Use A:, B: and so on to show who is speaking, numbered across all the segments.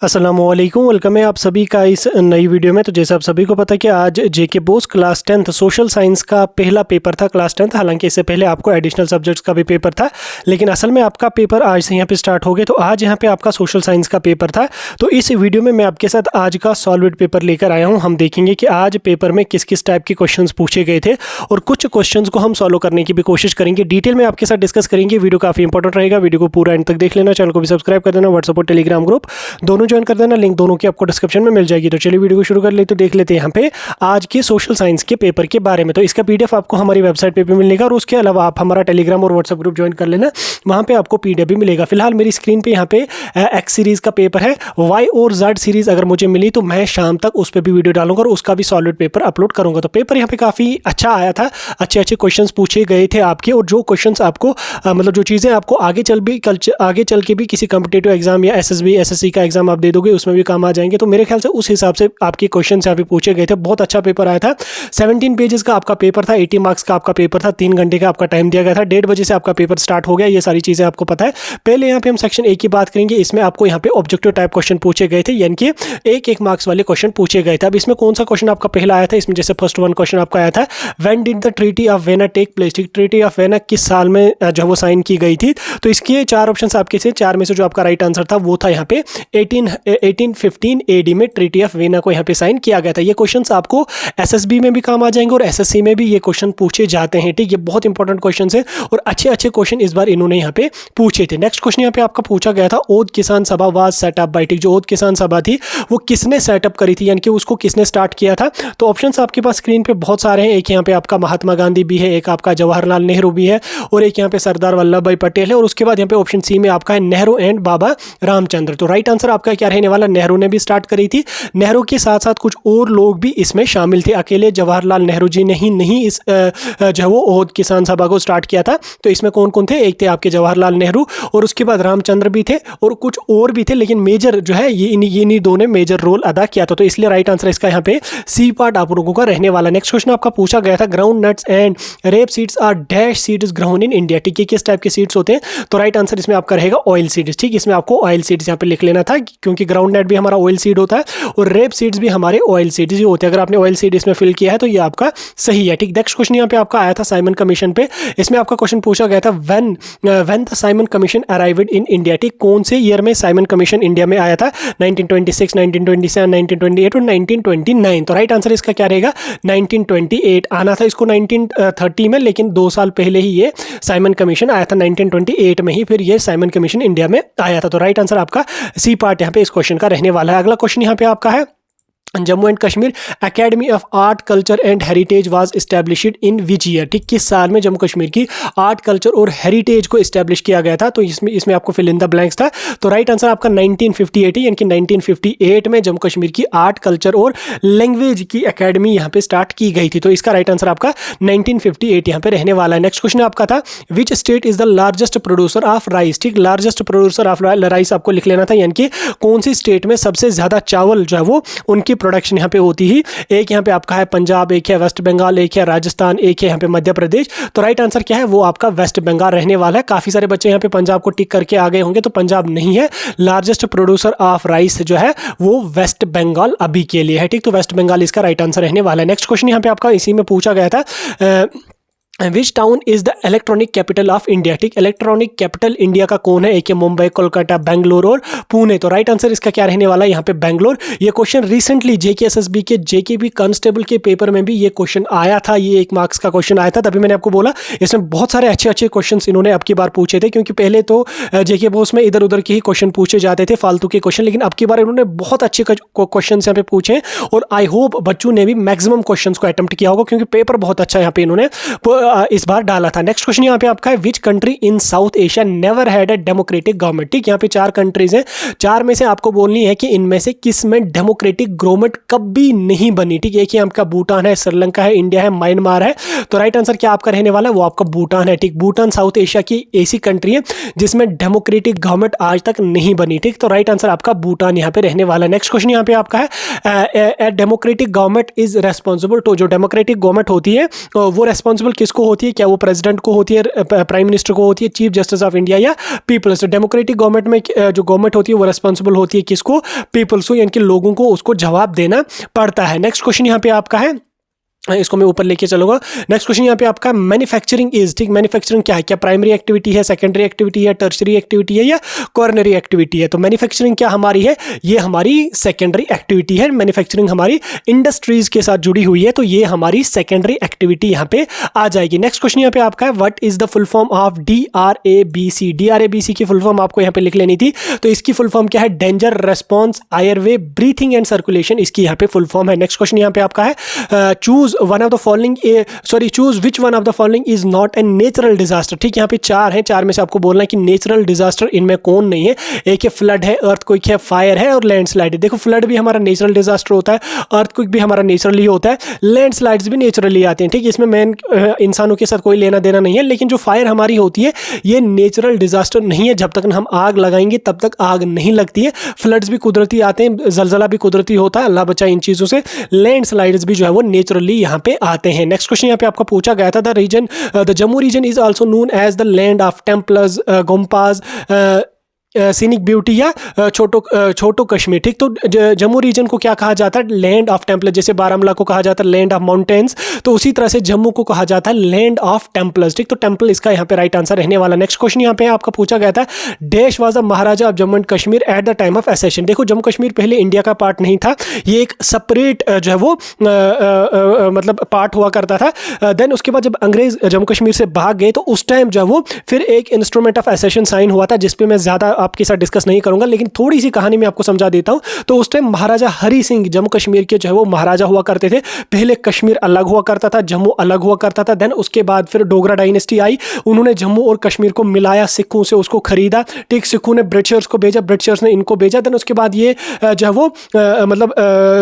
A: अस्सलामुअलैकुम, वेलकम है आप सभी का इस नई वीडियो में। तो जैसे आप सभी को पता है कि आज JK BOSE class 10th social science का पहला पेपर था क्लास 10th। हालांकि इससे पहले आपको एडिशनल सब्जेक्ट्स का भी पेपर था, लेकिन असल में आपका पेपर आज से यहाँ पे स्टार्ट हो गए। तो आज यहाँ पे आपका सोशल साइंस का पेपर था। तो इस वीडियो में मैं आपके साथ आज का सॉल्व पेपर लेकर आया हूँ। हम देखेंगे कि आज पेपर में किस किस टाइप के क्वेश्चन पूछे गए थे और कुछ क्वेश्चन को हम सॉल्व करने की भी कोशिश करेंगे। डिटेल में आपके साथ डिस्कस करेंगे। वीडियो काफ़ी इंपॉर्टेंट रहेगा, वीडियो को पूरा एंड तक देख लेना। चैनल को भी सब्सक्राइब कर देना, व्हाट्सएप और टेलीग्राम ग्रुप दोनों ज्वाइन कर देना। लिंक दोनों की आपको डिस्क्रिप्शन में मिल जाएगी। तो चलिए वीडियो को शुरू कर ले। तो देख लेते हैं यहाँ पे आज के सोशल साइंस के पेपर के बारे में। तो इसका पीडीएफ आपको हमारी वेबसाइट पे भी मिलेगा और उसके अलावा आप हमारा टेलीग्राम और व्हाट्सएप ग्रुप ज्वाइन कर लेना, वहाँ पे आपको पीडीएफ भी मिलेगा। फिलहाल मेरी स्क्रीन पे यहाँ पे एक्स सीरीज का पेपर है। वाई और जेड सीरीज अगर मुझे मिली तो मैं शाम तक उस पर भी वीडियो डालूंगा और उसका भी सॉलिड पेपर अपलोड करूंगा। तो पेपर यहाँ पे काफ़ी अच्छा आया था, अच्छे अच्छे क्वेश्चन पूछे गए थे आपके। और जो क्वेश्चन आपको मतलब जो चीज़ें आपको आगे चल के भी किसी कॉम्पिटेटिव एग्जाम या एसएसबी एसएससी का एग्जाम आप दे दोगे, उसमें भी काम आ जाएंगे। तो मेरे ख्याल से उस हिसाब से आपके क्वेश्चन यहाँ पे पूछे गए थे। बहुत अच्छा पेपर आया था। 17 पेजेस का आपका पेपर था, 80 मार्क्स का आपका पेपर था, 3 घंटे का आपका टाइम दिया गया था। 1:30 बजे से आपका पेपर स्टार्ट हो गया। ये सारी चीज़ें आपको पता है। पहले यहाँ पे हम सेक्शन ए की बात करेंगे। इसमें आपको यहाँ पे ऑब्जेक्टिव टाइप क्वेश्चन पूछे गए थे, यानी कि एक मार्क्स वाले क्वेश्चन पूछे गए थे। अब इसमें कौन सा क्वेश्चन आपका पहला आया था? इसमें जैसे फर्स्ट वन क्वेश्चन आपका आया था, when did the treaty of Vienna take place? Treaty of Vienna किस साल में जो वो साइन की गई थी? तो इसके 4 ऑप्शन आपके थे। 4 में से जो आपका राइट आंसर था वो था यहाँ पे 1815 एडी में ट्रीटी ऑफ वेना को यहाँ पे साइन किया गया था। ये क्वेश्चंस आपको एसएसबी में भी काम आ जाएंगे और एसएससी में भी ये क्वेश्चन पूछे जाते हैं। ठीक, ये बहुत इंपॉर्टेंट क्वेश्चन है और अच्छे अच्छे क्वेश्चन इस बार इन्होंने यहाँ पे पूछे थे। नेक्स्ट क्वेश्चन यहाँ पे आपका पूछा गया था, ओद किसान सभा वाज सेटअप बाय? ठीक, जो ओद किसान सभा थी वो किसने सेटअप करी थी, यानी कि उसको किसने स्टार्ट किया था? तो ऑप्शंस आपके पास स्क्रीन पे बहुत सारे हैं। एक यहाँ पे आपका महात्मा गांधी भी है, एक आपका जवाहरलाल नेहरू भी है और एक यहाँ पे सरदार वल्लभ भाई पटेल है। और उसके बाद यहाँ पे ऑप्शन सी में आपका है नेहरू एंड बाबा रामचंद्र। तो राइट आंसर आपका क्या रहने वाला? नेहरू ने भी स्टार्ट करी थी। नेहरू के साथ साथ कुछ और लोग भी इसमें शामिल थे, अकेले जवाहरलाल नेहरू जी ने ही नहीं इस जो वो ओद किसान सभा को स्टार्ट किया था। तो इसमें कौन कौन थे? एक थे आपके जवाहरलाल नेहरू और उसके बाद रामचंद्र भी थे और कुछ और भी थे, लेकिन मेजर जो है ये इन्हीं दो ने मेजर रोल अदा किया था। तो इसलिए राइट आंसर इसका यहाँ पे सी पार्ट आप लोगों का रहने वाला। नेक्स्ट क्वेश्चन आपका पूछा गया था, ground nuts and rape seeds are dash seeds grown in India? ठीक है, किस टाइप के सीड्स होते हैं? तो राइट आंसर इसमें आपका रहेगा ऑयल सीड्स। ठीक, इसमें आपको ऑयल सीड्स यहाँ पे लिख लेना था, क्योंकि ग्राउंड नट भी हमारा ऑयल सीड होता है और रेप सीड्स भी हमारे ऑयल सीड्स ही होते हैं। अगर आपने ऑयल सीड इसमें फिल किया है तो ये आपका सही है। ठीक, नेक्स्ट क्वेश्चन यहाँ पे आपका आया था साइमन कमीशन पे। इसमें आपका क्वेश्चन पूछा गया था, when the Simon commission arrived in India? ठीक, कौन से ईयर में साइमन कमीशन इंडिया में आया था? 1926, 1927, 1928 और 1929। तो राइट आंसर इसका क्या रहेगा? 1928। आना था इसको 1930 में, लेकिन 2 साल पहले ही ये साइमन कमीशन आया था। 1928 में ही फिर ये साइमन कमीशन इंडिया में आया था। तो राइट आंसर आपका सी पार्ट यहाँ पे इस क्वेश्चन का रहने वाला है। अगला क्वेश्चन यहाँ पे आपका है, Jammu and Kashmir academy of art culture and heritage was established in which year? ठीक, किस साल में जम्मू कश्मीर की आर्ट कल्चर और हेरिटेज को एस्टैब्लिश किया गया था? तो इसमें आपको फिल इन द ब्लैंक्स था। तो राइट आंसर आपका 1958 है, यानी कि 1958 में जम्मू कश्मीर की आर्ट कल्चर और लैंग्वेज की एकेडमी यहाँ पे स्टार्ट की गई थी। तो इसका राइट आंसर आपका 1958 यहाँ पे रहने वाला है। नेक्स्ट क्वेश्चन आपका था, which state is the largest producer of rice? ठीक, लार्जेस्ट प्रोड्यूसर ऑफ राइस आपको लिख लेना था, यानी कि कौन सी स्टेट में सबसे ज्यादा चावल जो है वो उनकी प्रोडक्शन यहाँ पे होती ही। एक यहाँ पे आपका है पंजाब, एक है वेस्ट बंगाल, एक है राजस्थान, एक है यहाँ पे मध्य प्रदेश। तो राइट आंसर क्या है? वो आपका वेस्ट बंगाल रहने वाला है। काफी सारे बच्चे यहाँ पे पंजाब को टिक करके आ गए होंगे, तो पंजाब नहीं है। लार्जेस्ट प्रोड्यूसर ऑफ राइस जो है वो वेस्ट बंगाल अभी के लिए है। ठीक, तो वेस्ट बंगाल इसका राइट आंसर रहने वाला है। नेक्स्ट क्वेश्चन यहाँ पे आपका इसी में पूछा गया था, which town is the electronic capital of India? ठीक, इलेक्ट्रॉनिक कैपिटल इंडिया का कौन है? एक है मुंबई, कोलकाता, बेंगलोर और पुणे। तो राइट आंसर इसका क्या रहने वाला है? यहाँ पे बेंगलोर। ये क्वेश्चन रिसेंटली जेकेएसएसबी के जेकेबी कांस्टेबल के पेपर में भी ये क्वेश्चन आया था। ये 1 मार्क्स का क्वेश्चन आया था, तभी मैंने आपको बोला इसमें बहुत सारे अच्छे अच्छे क्वेश्चन इन्होंने अब की बार पूछे थे, क्योंकि पहले तो जेके बोस में इधर उधर के ही क्वेश्चन पूछे जाते थे, फालतू के क्वेश्चन, लेकिन अब की बार इन्होंने बहुत अच्छे क्वेश्चन यहाँ पे पूछे और आई होप बच्चों ने भी मैक्सिमम क्वेश्चन को अटेम्प्ट किया होगा, क्योंकि पेपर बहुत अच्छा यहाँ पे इन्होंने इस बार डाला था। नेक्स्ट क्वेश्चन यहाँ पे आपका है, which country in south Asia never had a democratic government? ठीक, यहाँ पे 4 कंट्रीज हैं, 4 में से आपको बोलनी है कि इनमें से किस में डेमोक्रेटिक गवर्नमेंट कभी नहीं बनी। ठीक, एक ही आपका भूटान है, श्रीलंका है, इंडिया है, म्यांमार है। तो राइट आंसर क्या आपका रहने वाला है? वो आपका भूटान है। ठीक, भूटान साउथ एशिया की ऐसी कंट्री है जिसमें डेमोक्रेटिक गवर्नमेंट आज तक नहीं बनी। ठीक, तो राइट आंसर आपका भूटान यहाँ पे रहने वाला है। नेक्स्ट क्वेश्चन यहाँ पे आपका है, democratic government is responsible to, जो डेमोक्रेटिक गवर्नमेंट होती है वो रेस्पॉन्सिबल किसको किसको होती है? क्या वो प्रेसिडेंट को होती है, प्राइम मिनिस्टर को होती है, चीफ जस्टिस ऑफ इंडिया या पीपल्स? डेमोक्रेटिक गवर्नमेंट में जो गवर्नमेंट होती है वो रिस्पॉन्सिबल होती है किसको? पीपल्स को, यानी कि लोगों को उसको जवाब देना पड़ता है। नेक्स्ट क्वेश्चन यहाँ पे आपका है, इसको मैं ऊपर लेके चलूंगा। नेक्स्ट क्वेश्चन यहाँ पे आपका मैन्युफैक्चरिंग इज, ठीक, मैन्युफैक्चरिंग क्या है? क्या प्राइमरी एक्टिविटी है, सेकेंडरी एक्टिविटी है, टर्शरी एक्टिविटी है या कॉर्नरी एक्टिविटी है? तो मैन्युफैक्चरिंग क्या हमारी है? ये हमारी सेकेंडरी एक्टिविटी है। मैन्युफैक्चरिंग हमारी इंडस्ट्रीज के साथ जुड़ी हुई है, तो ये हमारी सेकेंडरी एक्टिविटी यहाँ पे आ जाएगी। नेक्स्ट क्वेश्चन यहाँ पे आपका है, what is the full form of DRABC? DRABC की फुल फॉर्म आपको यहाँ पे लिख लेनी थी, तो इसकी फुल फॉर्म क्या है? Danger response airway breathing and circulation, इसकी यहाँ पे फुल फॉर्म है। नेक्स्ट क्वेश्चन यहाँ पे आपका है, choose one of the following, choose which one of the following is not a natural disaster. ठीक, यहाँ पे चार है, चार में से आपको बोलना है कि नेचुरल डिजास्टर इनमें कौन नहीं है। एक है फ्लड है, अर्थक्वेक है, फायर है और लैंडस्लाइड है। देखो फ्लड भी हमारा नेचुरल डिजास्टर होता है, अर्थक्वेक भी हमारा नेचुरली होता है, लैंडस्लाइड्स भी नेचुरली आते हैं। ठीक, इसमें मैन इंसानों के साथ कोई लेना देना नहीं है। लेकिन जो फायर हमारी होती है ये नेचुरल डिजास्टर नहीं है, जब तक हम आग लगाएंगे तब तक आग नहीं लगती है। फ्लड्स भी कुदरती आते हैं, जलजला भी कुदरती होता है, अल्लाह बचाए इन चीज़ों से। लैंडस्लाइड्स भी जो है वो नेचुरली यहाँ पे आते हैं। नेक्स्ट क्वेश्चन यहाँ पे आपका पूछा गया था, the Jammu region is also known as the land of temples, gompas, scenic beauty या छोटो कश्मीर। ठीक, तो जम्मू रीजन को क्या कहा जाता है? Land of temple. जैसे बारामूला को कहा जाता है लैंड ऑफ माउंटेन्स, तो उसी तरह से जम्मू को कहा जाता है लैंड ऑफ टेम्पल्स। ठीक, तो टेम्पल इसका यहाँ पे राइट आंसर रहने वाला। नेक्स्ट क्वेश्चन यहाँ पे आपका पूछा गया था, dash was the Maharaja of Jammu and Kashmir at the time of accession. देखो जम्मू कश्मीर पहले इंडिया का पार्ट नहीं था, ये एक सेपरेट जो है वो मतलब पार्ट हुआ करता था। देन उसके बाद जब अंग्रेज जम्मू कश्मीर से भाग गए तो उस टाइम जो है वो फिर एक इंस्ट्रूमेंट ऑफ एसेशन साइन हुआ था, जिसपे मैं ज्यादा आपके साथ डिस्कस नहीं करूंगा, लेकिन थोड़ी सी कहानी मैं आपको समझा देता हूं। तो उस टाइम महाराजा हरि सिंह जम्मू कश्मीर के जो है वो महाराजा हुआ करते थे। पहले कश्मीर अलग हुआ करता था, जम्मू अलग हुआ करता था। देन उसके बाद फिर डोगरा डायनेस्टी आई, उन्होंने जम्मू और कश्मीर को मिलाया, सिखों से उसको खरीदा। ठीक, सिखों ने ब्रिटिशर्स को भेजा, ब्रिटिशर्स ने इनको भेजा। देन उसके बाद ये जो है वो मतलब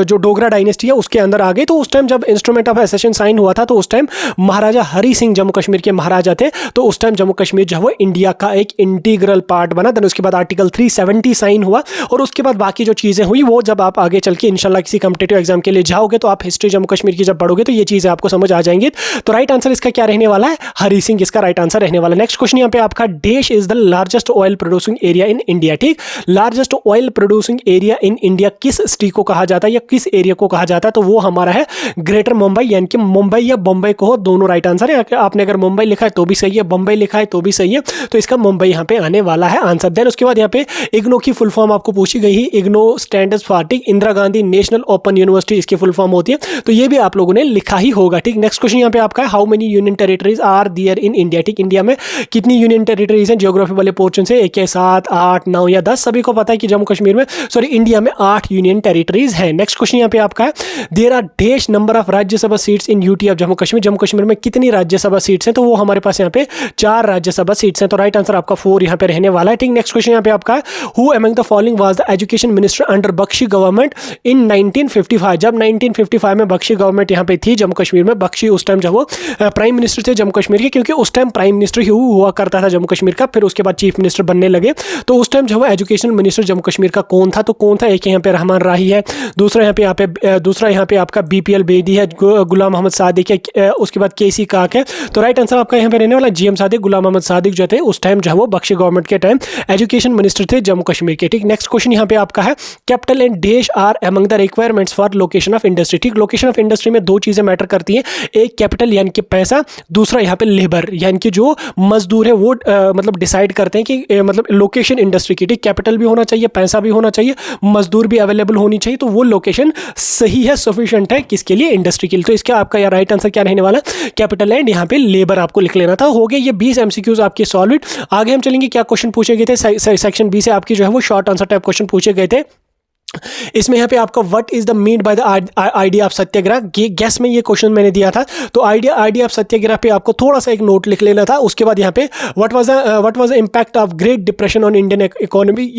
A: जो डोगरा डायनेस्टी है उसके अंदर आ गए। तो उस टाइम जब इंस्ट्रूमेंट ऑफ एसेशन साइन हुआ था तो उस टाइम महाराजा हरि सिंह जम्मू कश्मीर के महाराजा थे। तो उस टाइम जम्मू कश्मीर जो है वो इंडिया का एक इंटीग्रल पार्ट बना। देन उसके बाद आर्टिकल 370 साइन हुआ और उसके बाद बाकी जो चीज़ें हुई वो जब आप आगे चल के इंशाल्लाह किसी कॉम्पिटिटिव एग्जाम के लिए जाओगे तो आप हिस्ट्री जम्मू कश्मीर की जब पढ़ोगे तो ये चीज़ें आपको समझ आ जाएंगी। तो राइट आंसर इसका क्या रहने वाला है? हरि सिंह इसका राइट आंसर रहने वाला। नेक्स्ट क्वेश्चन यहाँ पे आपका, देश is the largest oil producing area in India. ठीक, largest oil producing area in India किस सिटी को कहा जाता है या किस एरिया को कहा जाता है? तो वो हमारा है ग्रेटर मुंबई, यानी कि मुंबई या बम्बई को हो, दोनों राइट आंसर है। आपने अगर मुंबई लिखा है तो भी सही है, बम्बई लिखा है तो भी सही है, तो इसका मुंबई यहाँ पे आने वाला है आंसर। देन उसके बाद यहाँ पे इग्नो की फुल फॉर्म आपको पूछी गई है, IGNOU standards for Indira Gandhi national open university इसकी फुल फॉर्म होती है, तो ये भी आप लोगों ने लिखा ही होगा। ठीक, नेक्स्ट क्वेश्चन यहाँ पे आपका है, how many union territories are there in India. ठीक, इंडिया में कितनी यूनियन टेरिटरीज हैं ज्योग्राफी वाले पोर्शन से? 1 है, 7, 8, 9 या 10? सभी को पता है कि जम्मू कश्मीर में इंडिया में 8 यूनियन टेरिटरीज हैं। नेक्स्ट क्वेश्चन यहाँ पे आपका है, there are dash number of Rajya Sabha seats in UT of Jammu Kashmir. Jammu Kashmir में कितनी राज्यसभा सीट्स हैं? तो वो हमारे पास यहाँ पे 4 राज्यसभा सीट्स हैं, तो राइट आंसर आपका 4 यहाँ पे रहने वाला है। ठीक, नेक्स्ट क्वेश्चन यहाँ पे आपका, who among the following was the education minister under Bakshi government in 1955। जब 1955 में बख्शी गवर्नमेंट यहाँ पे थी जम्मू कश्मीर में, बख्शी उस टाइम जब वो प्राइम मिनिस्टर थे जम्मू कश्मीर के, क्योंकि उस टाइम प्राइम मिनिस्टर ही हुआ करता था जम्मू कश्मीर का, फिर उसके बाद चीफ मिनिस्टर बनने लगे। तो उस टाइम जो है एजुकेशन मिनिस्टर जम्मू कश्मीर का कौन था? तो कौन था? एक यहाँ पे रहमान राही है, दूसरा यहाँ पे आपका BPL बेदी है, गुलाम मोहम्मद सादिक है, उसके बाद KC काक है। तो राइट आंसर आपका यहाँ पे रहने वाला GM सादिक, गुलाम मोहम्मद सादिक जो थे उस टाइम जो है वो बख्शी गवर्नमेंट के टाइम एजुकेशन मिनिस्टर थे जम्मू कश्मीर के। ठीक, नेक्स्ट क्वेश्चन यहाँ पे आपका है, capital and dash are among the requirements for location of industry. ठीक, लोकेशन ऑफ इंडस्ट्री में 2 चीजें मैटर करती हैं, एक कैपिटल यानी कि पैसा, दूसरा यहाँ पे लेबर यानी कि जो मजदूर है वो मतलब डिसाइड करते हैं कि मतलब लोकेशन इंडस्ट्री की। ठीक, कैपिटल भी होना चाहिए, पैसा भी होना चाहिए, मजदूर भी अवेलेबल होनी चाहिए, तो वो लोकेशन सही है, सफिशिएंट है किसके लिए? इंडस्ट्री के लिए। तो इसका आपका यार राइट आंसर क्या रहने वाला? कैपिटल एंड यहाँ पे लेबर आपको लिख लेना था। हो गए ये 20 MCQs आपके सॉल्व। आगे हम चलेंगे, क्या क्वेश्चन पूछे गए थे सेक्शन B से आपकी जो है वो शॉर्ट आंसर टाइप क्वेश्चन पूछे गए थे। इसमें यहाँ पे आपका what is the mean by the idea of Satyagraha, gas में ये क्वेश्चन मैंने दिया था, तो आइडिया ऑफ सत्याग्रह पे आपको थोड़ा सा एक नोट लिख लेना था। उसके बाद यहाँ पे what was the impact of great depression on Indian economy,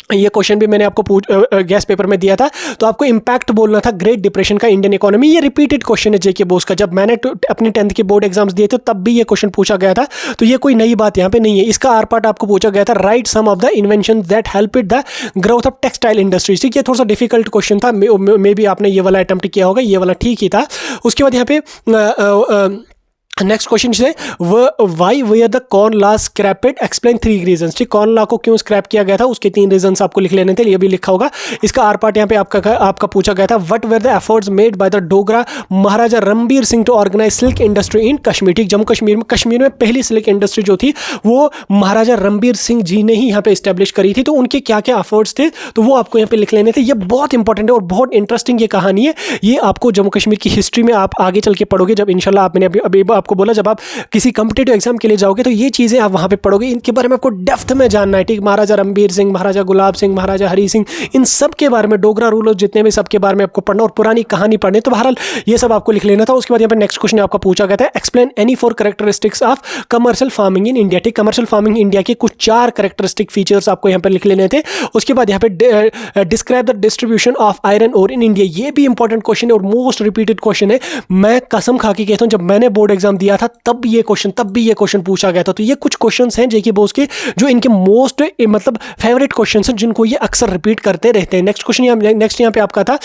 A: ये क्वेश्चन भी मैंने आपको गैस पेपर में दिया था, तो आपको इम्पैक्ट बोलना था ग्रेट डिप्रेशन का इंडियन इकोनॉमी। ये रिपीटेड क्वेश्चन है JK बोस का, जब मैंने अपने 10th के बोर्ड एग्जाम्स दिए थे तब भी ये क्वेश्चन पूछा गया था, तो ये कोई नई बात यहाँ पे नहीं है। इसका आर पार्ट आपको पूछा गया था, write some of the invention that helped the growth of textile industries. ठीक, ये थोड़ा सा डिफिकल्ट क्वेश्चन था, मे बी आपने ये वाला अटेम्प्ट किया होगा, ये वाला ठीक ही था। उसके बाद यहाँ पे नेक्स्ट क्वेश्चन है why were the corn law scrapped, explain 3 reasons. ठीक, कॉर्न लॉ को क्यों स्क्रैप किया गया था, उसके 3 रीजंस आपको लिख लेने थे, ये भी लिखा होगा। इसका आर पार्ट यहाँ पे आपका पूछा गया था, what were the efforts made by the Dogra Maharaja Ranbir Singh to organise silk industry in Kashmir. ठीक, जम्मू कश्मीर में पहली सिल्क इंडस्ट्री जो थी वो महाराजा रणबीर सिंह जी ने ही यहाँ पे स्टैब्लिश करी थी, तो उनके क्या क्या एफर्ट्स थे तो वो आपको यहाँ पे लिख लेने थे। ये बहुत इंपॉर्टेंट है और बहुत इंटरेस्टिंग ये कहानी है, ये आपको जम्मू कश्मीर की हिस्ट्री में आप आगे चल के पढ़ोगे जब इंशाल्लाह। मैंने अभी आपको बोला जब आप किसी कॉम्पिटिटिव एग्जाम के लिए जाओगे तो ये चीज़ें आप वहाँ पे पढ़ोगे, इनके बारे में आपको डेप्थ में जानना है। ठीक, महाराजा रणबीर सिंह, महाराजा गुलाब सिंह, महाराजा हरी सिंह, इन सब के बारे में, डोगरा रूलर जितने भी सबके बारे में आपको पढ़ना और पुरानी कहानी पढ़नी, तो बहरहाल ये सब आपको लिख लेना था। उसके बाद यहाँ पे नेक्स्ट क्वेश्चन आपका पूछा गया था, explain any 4 characteristics of commercial farming in India. ठीक, कमर्शियल फार्मिंग इंडिया के कुछ 4 कैरेक्टरिस्टिक फीचर्स आपको यहाँ पे लिख लेने थे। उसके बाद यहाँ पे describe the distribution of iron ore in India, ये भी इंपॉर्टेंट क्वेश्चन है और मोस्ट रिपीटेड क्वेश्चन है। मैं कसम खा के कहता हूँ जब मैंने बोर्ड एग्जाम दिया था तब ये क्वेश्चन पूछा गया था। तो ये कुछ क्वेश्चंस हैं जेके बोस के जो इनके मोस्ट मतलब फेवरेट क्वेश्चंस हैं जिनको ये अक्सर रिपीट करते रहते हैं। नेक्स्ट क्वेश्चन यहाँ पे आपका था,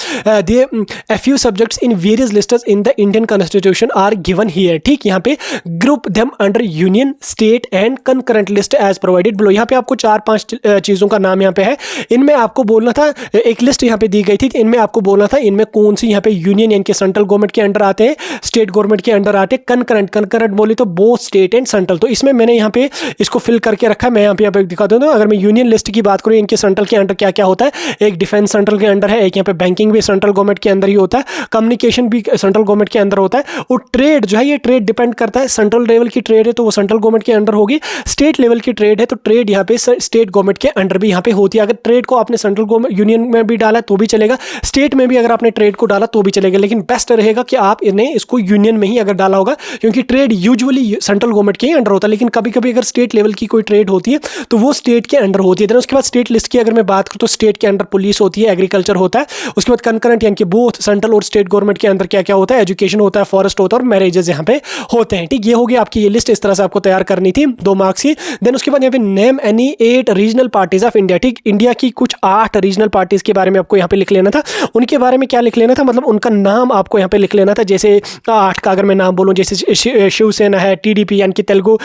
A: a few subjects in various lists in the Indian Constitution are given here। ठीक, यहाँ पे group them under union, state and concurrent list as provided below। यहाँ पे आपको 4-5 चीज़ों का नाम यहाँ पे है, इनमें आपको बोलना था, एक लिस्ट यहाँ पे दी गई थी, इनमें आपको बोलना था इनमें कौन सी यहाँ पे यूनियन यानी कि सेंट्रल गवर्नमेंट के अंडर आते हैं, स्टेट गवर्नमेंट के अंडर आते हैं, कंकरेंट बोली तो बोथ स्टेट एंड सेंट्रल। तो इसमें मैंने यहाँ पे इसको फिल करके रखा है, मैं यहाँ पे दिखा दूँ। अगर मैं यूनियन लिस्ट की बात करूँ, इनके सेंट्रल के अंडर क्या क्या होता है, एक डिफेंस सेंट्रल के अंडर है, एक यहाँ पे बैंकिंग भी सेंट्रल गवर्नमेंट के अंदर ही होता है, कम्युनिकेशन भी सेंट्रल गवर्नमेंट के अंदर होता है, और ट्रेड जो है ये ट्रेड डिपेंड करता है, सेंट्रल लेवल की ट्रेड है तो वो सेंट्रल गवर्नमेंट के अंडर होगी, स्टेट लेवल की ट्रेड है तो ट्रेड यहाँ पे स्टेट गवर्नमेंट के अंडर भी यहाँ पे होती है। अगर ट्रेड को आपने सेंट्रल गवर्नमेंट यूनियन में भी डाला तो भी चलेगा, स्टेट में भी अगर आपने ट्रेड को डाला तो भी चलेगा, लेकिन बेस्ट रहेगा कि आप इन्हें इसको यूनियन में ही अगर डाला होगा, क्योंकि ट्रेड यूजुअली सेंट्रल गवर्नमेंट के ही अंडर होता है, लेकिन कभी कभी अगर स्टेट लेवल की कोई ट्रेड होती है तो वो स्टेट के अंडर होती है। देन उसके बाद स्टेट लिस्ट की अगर मैं बात करूँ तो स्टेट के अंडर पुलिस होती है, एग्रीकल्चर होता है, उसके बाद कंकरेंट यानी कि बोथ सेंट्रल और स्टेट गवर्नमेंट के अंदर क्या क्या होता है, एजुकेशन होता है, फॉरेस्ट होता है और मैरिजेस यहाँ पे होते हैं। ठीक, ये हो गया आपकी ये लिस्ट, इस तरह से आपको तैयार करनी थी 2 मार्क्स की। देन उसके बाद यहाँ पे name any 8 regional parties of India. ठीक, इंडिया की कुछ 8 रीजनल पार्टीज के बारे में आपको यहाँ पे लिख लेना था, उनके बारे में क्या लिख लेना था, मतलब उनका नाम आपको यहाँ पे लिख लेना था। जैसे 8 का अगर मैं नाम बोलूँ, जैसे शिवसेना है, टीडीपी यानी कि तेलुगु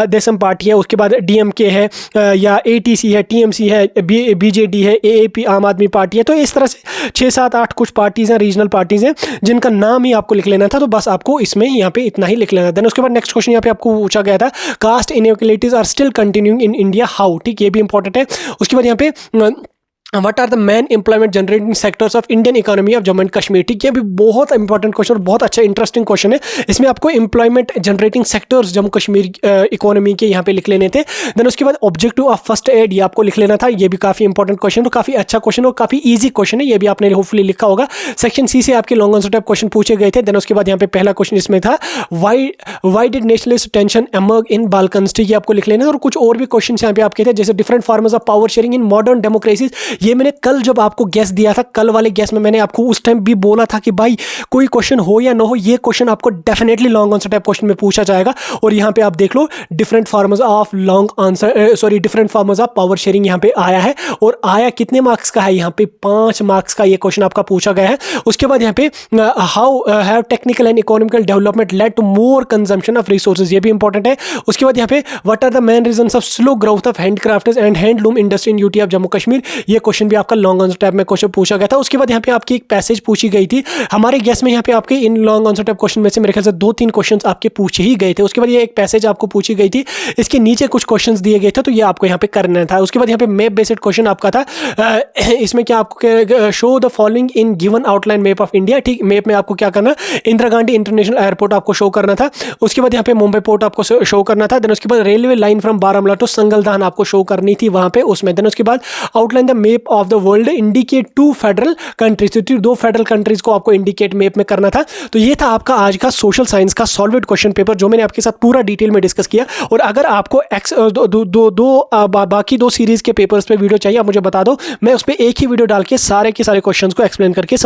A: देशम पार्टी है, उसके बाद डीएमके है, या एटीसी है, टीएमसी है, बीजेडी है, एएपी आम आदमी पार्टी है। तो इस तरह से 6, 7, 8 कुछ पार्टीज हैं, रीजनल पार्टीज हैं, जिनका नाम ही आपको लिख लेना था। तो बस आपको इसमें यहाँ पे इतना ही लिख लेना था। देन उसके बाद नेक्स्ट क्वेश्चन यहाँ पे आपको पूछा गया था, caste inequalities are still continuing in India how. ठीक, ये भी इंपॉर्टेंट है। उसके बाद यहाँ पे what are the main employment generating sectors of Indian economy of Jammu and Kashmir. ठीक है, भी बहुत इंपॉर्टेंट क्वेश्चन और बहुत अच्छा इंटरेस्टिंग क्वेश्चन है। इसमें आपको employment generating sectors Jammu Kashmir economy के यहाँ पे लिख लेने थे। देन उसके बाद ऑब्जेक्टिव ऑफ फर्स्ट एड ये आपको लिख लेना था, ये भी काफी इंपॉर्टेंट क्वेश्चन और काफी अच्छा क्वेश्चन और काफी ईजी क्वेश्चन है, ये भी आपने होपफुली लिखा होगा। सेक्शन सी से आपके लॉन्ग आंसर टाइप क्वेश्चन पूछे गए थे। देन उसके बाद यहाँ पे पहला क्वेश्चन इसमें था, why did nationalist tension emerge in Balkans. ठीक, ये आपको लिख लेना है। और कुछ और भी क्वेश्चन यहाँ पे आपके थे, जैसे different forms of power sharing in modern democracies. ये मैंने कल जब आपको गैस दिया था, कल वाले गैस में मैंने आपको उस टाइम भी बोला था कि भाई कोई क्वेश्चन हो या ना हो, ये क्वेश्चन आपको definitely long answer type question में पूछा जाएगा। और यहाँ पे आप देख लो different forms of different forms of power sharing यहाँ पे आया है, और आया कितने मार्क्स का है, यहाँ पे 5 मार्क्स का ये क्वेश्चन आपका पूछा गया है। उसके बाद यहाँ पे how have technical and economical development led to more consumption of resources, ये भी इंपॉर्टेंट है। उसके बाद यहाँ पे what are the main reasons of slow growth of handicrafts and handloom industry in UT of Jammu Kashmir, ये क्वेश्चन भी आपका लॉन्ग आंसर टाइप में क्वेश्चन पूछा गया था। उसके बाद यहाँ पे आपकी एक पैसेज पूछी गई थी हमारे गैस में, यहाँ पे आपके in long answer type question में से मेरे ख्याल से 2-3 क्वेश्चन आपके पूछे ही गए थे। उसके बाद ये एक पैसेज आपको पूछी गई थी, इसके नीचे कुछ क्वेश्चंस दिए गए थे, तो ये आपको यहाँ पे करना था। उसके बाद यहाँ पे मैप बेस्ड क्वेश्चन आपका था, इसमें क्या आपको show the following in given outline map of India. ठीक, मैप में आपको क्या करना, इंदिरा गांधी इंटरनेशनल एयरपोर्ट आपको शो करना था। उसके बाद यहाँ पे मुंबई पोर्ट आपको शो करना था। देन उसके बाद railway line from Baramulla to Sangaldan आपको शो करनी थी वहां पे उसमें। देन उसके बाद outline the map of the world indicate 2 federal countries, 2 federal countries को आपको इंडिकेट मैप में करना था। तो ये था आपका आज का सोशल साइंस का सॉल्वेड क्वेश्चन पेपर, जो मैंने आपके साथ पूरा डिटेल में डिस्कस किया। और अगर आपको बाकी 2 सीरीज के पेपर्स पे वीडियो चाहिए, आप मुझे बता दो, मैं उस पर एक ही वीडियो डाल के सारे के सारे क्वेश्चंस को एक्सप्लेन करके